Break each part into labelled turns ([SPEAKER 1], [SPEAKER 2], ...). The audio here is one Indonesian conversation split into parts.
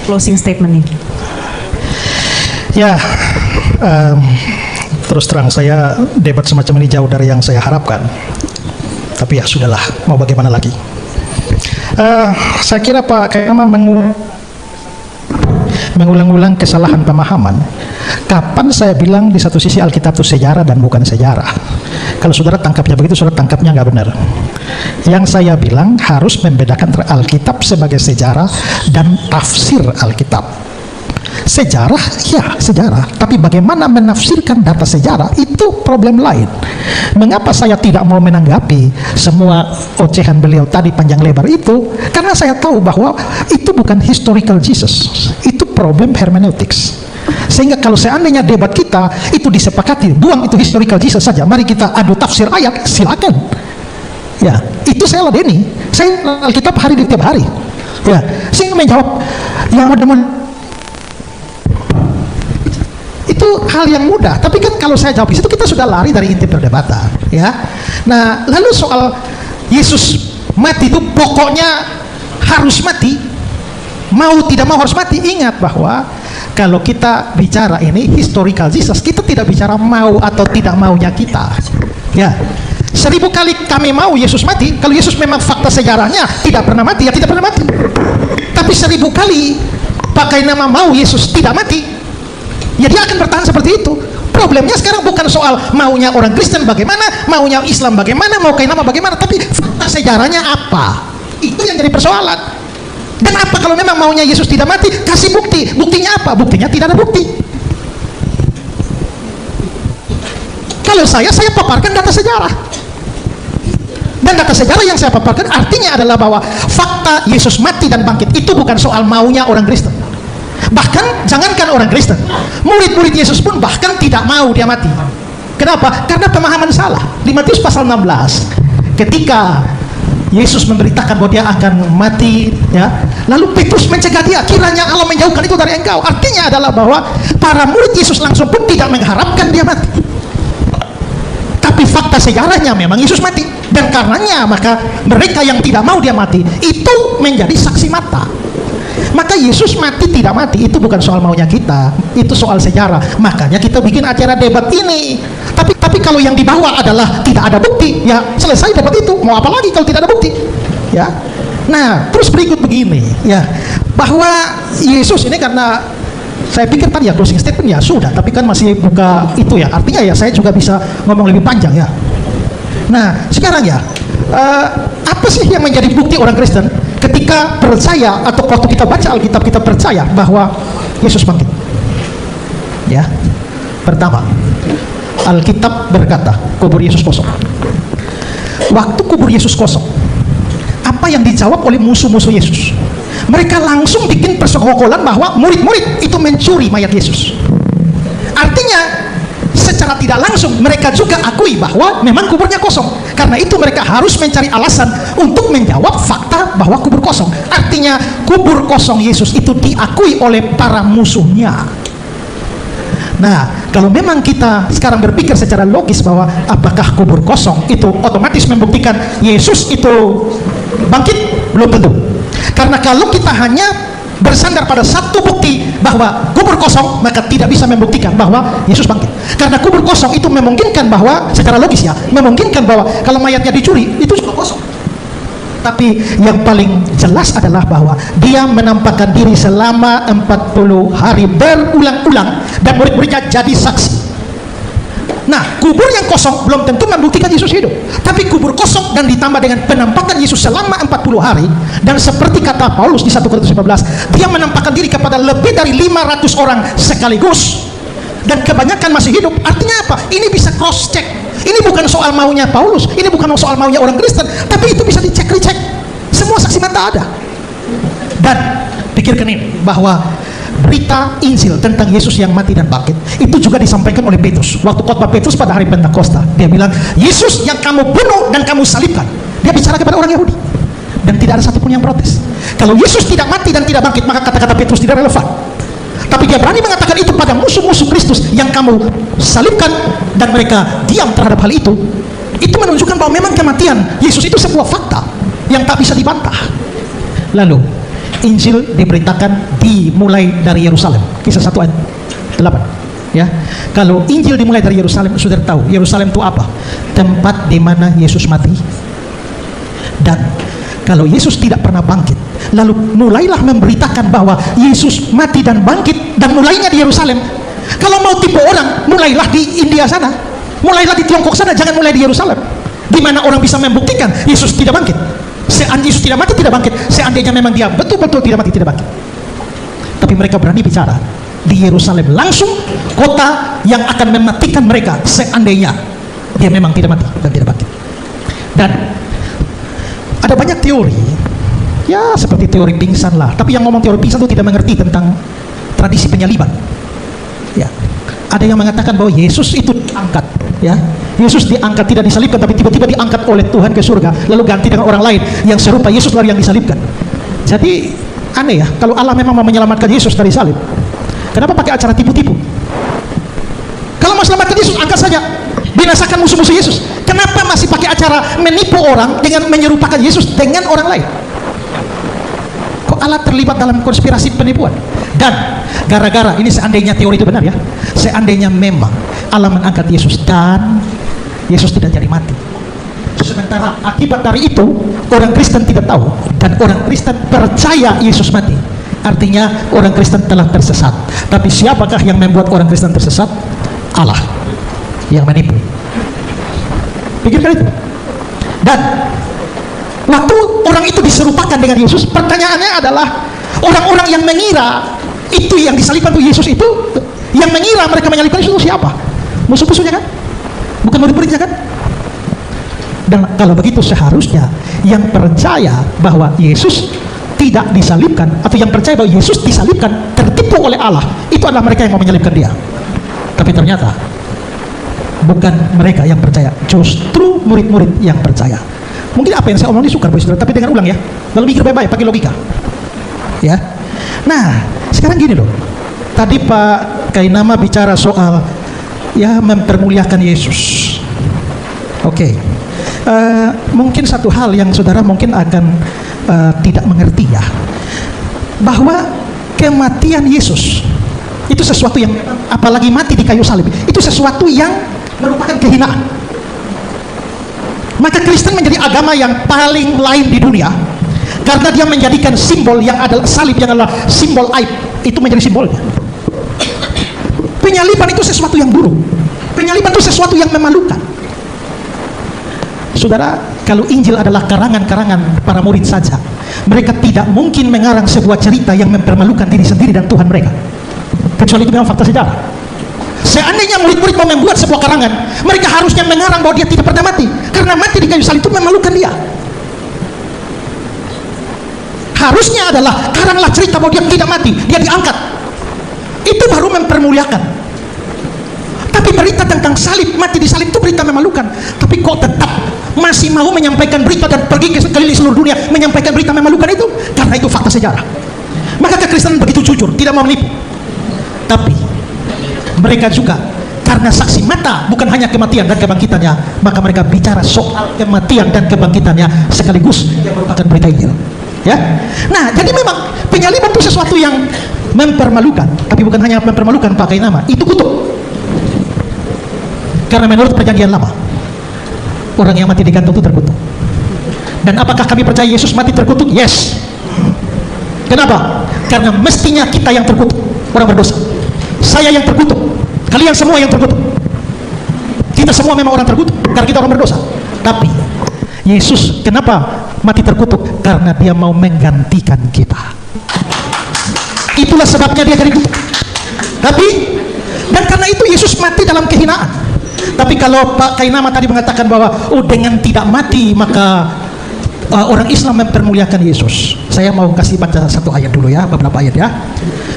[SPEAKER 1] closing statement nih.
[SPEAKER 2] Ya, terus terang saya debat semacam ini jauh dari yang saya harapkan. Tapi ya sudahlah, mau bagaimana lagi. Saya kira Pak Kayama mengulang-ulang kesalahan pemahaman. Kapan saya bilang di satu sisi Alkitab itu sejarah dan bukan sejarah? Kalau saudara tangkapnya begitu, saudara tangkapnya nggak benar. Yang saya bilang harus membedakan antara Alkitab sebagai sejarah dan tafsir Alkitab. Sejarah, ya sejarah. Tapi bagaimana menafsirkan data sejarah, itu problem lain. Mengapa saya tidak mau menanggapi semua ocehan beliau tadi panjang lebar itu? Karena saya tahu bahwa itu bukan historical Jesus. Itu problem hermeneutics. Sehingga kalau seandainya debat kita itu disepakati, buang itu historical Jesus saja, mari kita adu tafsir ayat, silakan. Ya, itu saya ladeni. Saya Alkitab hari di tiap hari. Ya, sehingga menjawab yang mudah-mudahan itu hal yang mudah, tapi kan kalau saya jawab itu kita sudah lari dari inti perdebatan, ya. Nah, lalu soal Yesus mati itu pokoknya harus mati, mau tidak mau harus mati. Ingat bahwa kalau kita bicara ini historical Jesus, kita tidak bicara mau atau tidak maunya kita, ya. 1000 kali kami mau Yesus mati, kalau Yesus memang fakta sejarahnya tidak pernah mati, ya tidak pernah mati. Tapi 1000 kali pakai nama mau Yesus tidak mati, ya dia akan bertahan seperti itu. Problemnya sekarang bukan soal maunya orang Kristen bagaimana, maunya Islam bagaimana, mau kayak nama bagaimana, tapi fakta sejarahnya apa? Itu yang jadi persoalan. Dan apa kalau memang maunya Yesus tidak mati? Kasih bukti. Buktinya apa? Buktinya tidak ada bukti. Kalau saya paparkan data sejarah. Dan data sejarah yang saya paparkan artinya adalah bahwa fakta Yesus mati dan bangkit itu bukan soal maunya orang Kristen. Bahkan jangankan orang Kristen, murid-murid Yesus pun bahkan tidak mau dia mati. Kenapa? Karena pemahaman salah. Di Matius pasal 16, ketika Yesus memberitakan bahwa dia akan mati, ya, lalu Petrus mencegah dia, kiranya Allah menjauhkan itu dari engkau. Artinya adalah bahwa para murid Yesus langsung pun tidak mengharapkan dia mati. Tapi fakta sejarahnya memang Yesus mati, dan karenanya maka mereka yang tidak mau dia mati itu menjadi saksi mata. Maka Yesus mati tidak mati itu bukan soal maunya kita, itu soal sejarah. Makanya kita bikin acara debat ini. Tapi kalau yang dibawa adalah tidak ada bukti, ya selesai debat itu. Mau apa lagi kalau tidak ada bukti? Ya. Nah, terus berikut begini, ya, bahwa Yesus ini karena saya pikir tadi ya closing statement ya sudah, tapi kan masih buka itu ya. Artinya ya saya juga bisa ngomong lebih panjang ya. Nah, sekarang ya, apa sih yang menjadi bukti orang Kristen ketika percaya atau waktu kita baca Alkitab kita percaya bahwa Yesus bangkit? Ya, pertama, Alkitab berkata kubur Yesus kosong. Waktu kubur Yesus kosong, apa yang dijawab oleh musuh-musuh Yesus? Mereka langsung bikin persekongkolan bahwa murid-murid itu mencuri mayat Yesus. Artinya secara tidak langsung mereka juga akui bahwa memang kuburnya kosong. Karena itu mereka harus mencari alasan untuk menjawab fakta bahwa kubur kosong. Artinya kubur kosong Yesus itu diakui oleh para musuhnya. Nah, kalau memang kita sekarang berpikir secara logis bahwa apakah kubur kosong itu otomatis membuktikan Yesus itu bangkit? Belum tentu. Karena kalau kita hanya bersandar pada satu bukti bahwa kubur kosong, maka tidak bisa membuktikan bahwa Yesus bangkit. Karena kubur kosong itu memungkinkan bahwa secara logis ya, memungkinkan bahwa kalau mayatnya dicuri itu juga kosong. Tapi yang paling jelas adalah bahwa dia menampakkan diri selama 40 hari berulang-ulang dan murid-muridnya jadi saksi. Nah, kubur yang kosong belum tentu membuktikan Yesus hidup. Tapi kubur kosong dan ditambah dengan penampakan Yesus selama 40 hari, dan seperti kata Paulus di 1 Korintus 15, dia menampakkan diri kepada lebih dari 500 orang sekaligus dan kebanyakan masih hidup. Artinya apa? Ini bisa cross check. Ini bukan soal maunya Paulus, ini bukan soal maunya orang Kristen, tapi itu bisa dicek-recek. Semua saksi mata ada. Dan pikirkan ini, bahwa berita Injil tentang Yesus yang mati dan bangkit itu juga disampaikan oleh Petrus waktu khotbah Petrus pada hari Pentakosta. Dia bilang, Yesus yang kamu bunuh dan kamu salibkan. Dia bicara kepada orang Yahudi dan tidak ada satupun yang protes. Kalau Yesus tidak mati dan tidak bangkit, maka kata-kata Petrus tidak relevan. Tapi dia berani mengatakan itu pada musuh-musuh Kristus yang kamu salibkan, dan mereka diam terhadap hal itu. Itu menunjukkan bahwa memang kematian Yesus itu sebuah fakta yang tak bisa dibantah. Lalu Injil diberitakan dimulai dari Yerusalem. Kisah 1 ayat 8. Ya, kalau Injil dimulai dari Yerusalem, sudah tahu Yerusalem itu apa? Tempat di mana Yesus mati. Dan kalau Yesus tidak pernah bangkit, lalu mulailah memberitakan bahwa Yesus mati dan bangkit, dan mulainya di Yerusalem. Kalau mau tipu orang, mulailah di India sana, mulailah di Tiongkok sana, jangan mulai di Yerusalem, di mana orang bisa membuktikan Yesus tidak bangkit. Seandainya Yesus tidak mati, tidak bangkit. Seandainya memang dia betul-betul tidak mati, tidak bangkit. Tapi mereka berani bicara di Yerusalem langsung, kota yang akan mematikan mereka seandainya dia memang tidak mati dan tidak bangkit. Dan ada banyak teori, ya seperti teori pingsan lah. Tapi yang ngomong teori pingsan itu tidak mengerti tentang tradisi penyaliban. Ya, ada yang mengatakan bahwa Yesus itu diangkat, ya, Yesus diangkat, tidak disalibkan, tapi tiba-tiba diangkat oleh Tuhan ke surga, lalu ganti dengan orang lain yang serupa Yesus lalu yang disalibkan. Jadi aneh ya, kalau Allah memang mau menyelamatkan Yesus dari salib, kenapa pakai acara tipu-tipu? Kalau mau selamatkan Yesus, angkat saja, binasakan musuh-musuh Yesus. Kenapa masih pakai acara menipu orang dengan menyerupakan Yesus dengan orang lain? Kok Allah terlibat dalam konspirasi penipuan? Dan gara-gara ini, seandainya teori itu benar ya, seandainya memang Allah mengangkat Yesus dan Yesus tidak jadi mati, sementara akibat dari itu orang Kristen tidak tahu dan orang Kristen percaya Yesus mati, artinya orang Kristen telah tersesat. Tapi siapakah yang membuat orang Kristen tersesat? Allah yang menipu. Pikirkan itu. Dan waktu orang itu diserupakan dengan Yesus, pertanyaannya adalah orang-orang yang mengira itu yang disalibkan itu Yesus, itu yang mengira mereka menyalibkan Yesus itu siapa? Musuh-musuhnya kan? Bukan murid-muridnya kan? Dan kalau begitu seharusnya yang percaya bahwa Yesus tidak disalibkan, atau yang percaya bahwa Yesus disalibkan, tertipu oleh Allah, itu adalah mereka yang mau menyalibkan dia. Tapi ternyata bukan mereka yang percaya, justru murid-murid yang percaya. Mungkin apa yang saya omong ini sukar, tapi dengar ulang ya, lalu mikir baik-baik, pakai logika ya. Nah, sekarang gini loh, tadi Pak Kainama bicara soal ya mempermuliakan Yesus. Oke. Mungkin satu hal yang saudara mungkin akan tidak mengerti ya, bahwa kematian Yesus itu sesuatu yang, apalagi mati di kayu salib, itu sesuatu yang merupakan kehinaan. Maka Kristen menjadi agama yang paling lain di dunia karena dia menjadikan simbol yang adalah salib, yang adalah simbol aib, itu menjadi simbolnya. Penyaliban itu sesuatu yang buruk, penyaliban itu sesuatu yang memalukan. Saudara, kalau Injil adalah karangan-karangan para murid saja, mereka tidak mungkin mengarang sebuah cerita yang mempermalukan diri sendiri dan Tuhan mereka, kecuali itu memang fakta sejarah. Seandainya murid-murid mau membuat sebuah karangan, mereka harusnya mengarang bahwa dia tidak pernah mati, karena mati di kayu salib itu memalukan dia. Harusnya adalah karanglah cerita bahwa dia tidak mati, dia diangkat, itu baru mempermuliakan. Tapi berita tentang salib, mati di salib itu berita memalukan. Tapi kok tetap masih mau menyampaikan berita dan pergi ke keliling seluruh dunia menyampaikan berita memalukan itu? Karena itu fakta sejarah. Maka kekristenan begitu jujur, tidak mau menipu. Tapi mereka juga karena saksi mata, bukan hanya kematian dan kebangkitannya, maka mereka bicara soal kematian dan kebangkitannya sekaligus yang merupakan berita Injil. Ya. Nah, jadi memang penyaliban itu sesuatu yang mempermalukan, tapi bukan hanya mempermalukan, pakai nama, itu kutuk. Karena menurut perjanjian lama, orang yang mati digantung itu terkutuk. Dan apakah kami percaya Yesus mati terkutuk? Yes. Kenapa? Karena mestinya kita yang terkutuk, orang berdosa. Saya yang terkutuk, kalian semua yang terkutuk. Kita semua memang orang terkutuk karena kita orang berdosa. Tapi Yesus kenapa mati terkutuk? Karena dia mau menggantikan kita. Itulah sebabnya dia jadi kutuk. Tapi dan karena itu Yesus mati dalam kehinaan. Tapi kalau Pak Kainama tadi mengatakan bahwa dengan tidak mati maka orang Islam mempermuliakan Yesus, saya mau kasih baca satu ayat dulu ya, beberapa ayat ya.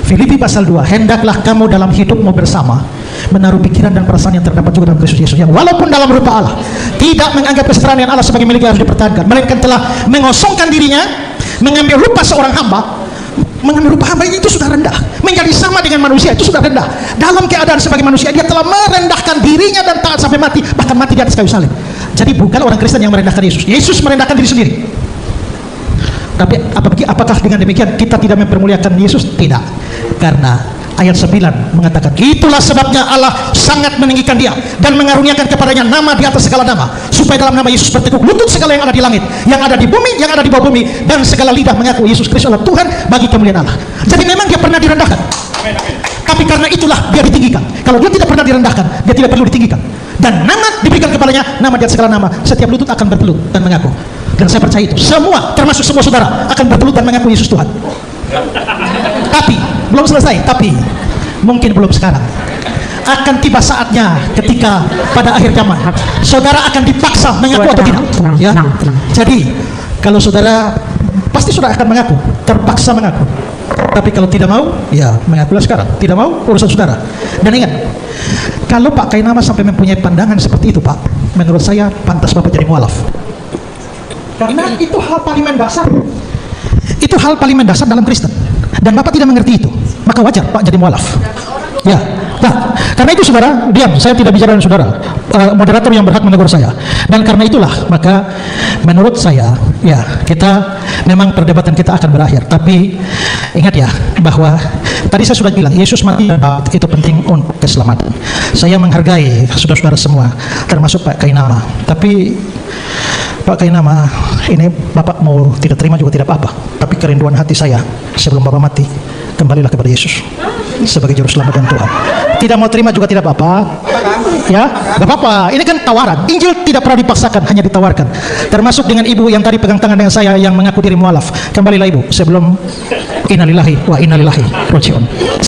[SPEAKER 2] Filipi pasal 2, hendaklah kamu dalam hidupmu bersama menaruh pikiran dan perasaan yang terdapat juga dalam Kristus Yesus, yang walaupun dalam rupa Allah tidak menganggap kesetaraan dengan Allah sebagai milik yang harus dipertahankan, melainkan telah mengosongkan dirinya, mengambil rupa seorang hamba. Mengambil rupa hamba itu sudah rendah, menjadi sama dengan manusia itu sudah rendah. Dalam keadaan sebagai manusia dia telah merendahkan dirinya dan taat sampai mati, bahkan mati di atas kayu salib. Jadi bukan orang Kristen yang merendahkan Yesus, Yesus merendahkan diri sendiri. Tapi apakah dengan demikian kita tidak mempermuliakan Yesus? Tidak. Karena ayat 9 mengatakan, itulah sebabnya Allah sangat meninggikan dia dan mengaruniakan kepadanya nama di atas segala nama, supaya dalam nama Yesus bertekuk lutut segala yang ada di langit, yang ada di bumi, yang ada di bawah bumi, dan segala lidah mengaku Yesus Kristus adalah Tuhan bagi kemuliaan Allah. Jadi memang dia pernah direndahkan. Tapi karena itulah dia ditinggikan. Kalau dia tidak pernah direndahkan, dia tidak perlu ditinggikan. Dan nama diberikan kepadanya, nama di atas segala nama, setiap lutut akan bertelut dan mengaku. Dan saya percaya itu, semua, termasuk semua saudara, akan bertelut dan mengaku Yesus Tuhan. Tapi belum selesai, tapi mungkin belum sekarang. Akan tiba saatnya ketika pada akhir zaman saudara akan dipaksa mengaku atau tidak. Ya. Jadi kalau saudara pasti saudara akan mengaku, terpaksa mengaku. Tapi kalau tidak mau, ya mengakulah sekarang. Tidak mau, urusan saudara. Dan ingat, kalau Pak Kainama sampai mempunyai pandangan seperti itu, Pak, menurut saya pantas Bapak jadi mualaf. Karena itu hal paling mendasar. Itu hal paling mendasar dalam Kristen. Dan Bapak tidak mengerti itu, maka wajar Pak jadi mualaf. Ya. Nah, karena itu saudara, diam, saya tidak bicara dengan saudara. Moderator yang berhak menegur saya. Dan karena itulah, maka menurut saya, ya, kita memang perdebatan kita akan berakhir. Tapi ingat ya, bahwa tadi saya sudah bilang Yesus mati dan bangkit itu penting untuk keselamatan. Saya menghargai saudara-saudara semua, termasuk Pak Kainama. Tapi Pak Kainama, ini Bapak mau tidak terima juga tidak apa-apa. Tapi kerinduan hati saya sebelum Bapak mati, kembalilah kepada Yesus sebagai juru selamat dan Tuhan. Tidak mau terima juga tidak apa-apa. Ya, gak apa-apa. Ini kan tawaran. Injil tidak pernah dipaksakan, hanya ditawarkan. Termasuk dengan ibu yang tadi pegang tangan dengan saya yang mengaku diri mualaf. Kembalilah ibu sebelum innalillahi wa innalillahi raji'un.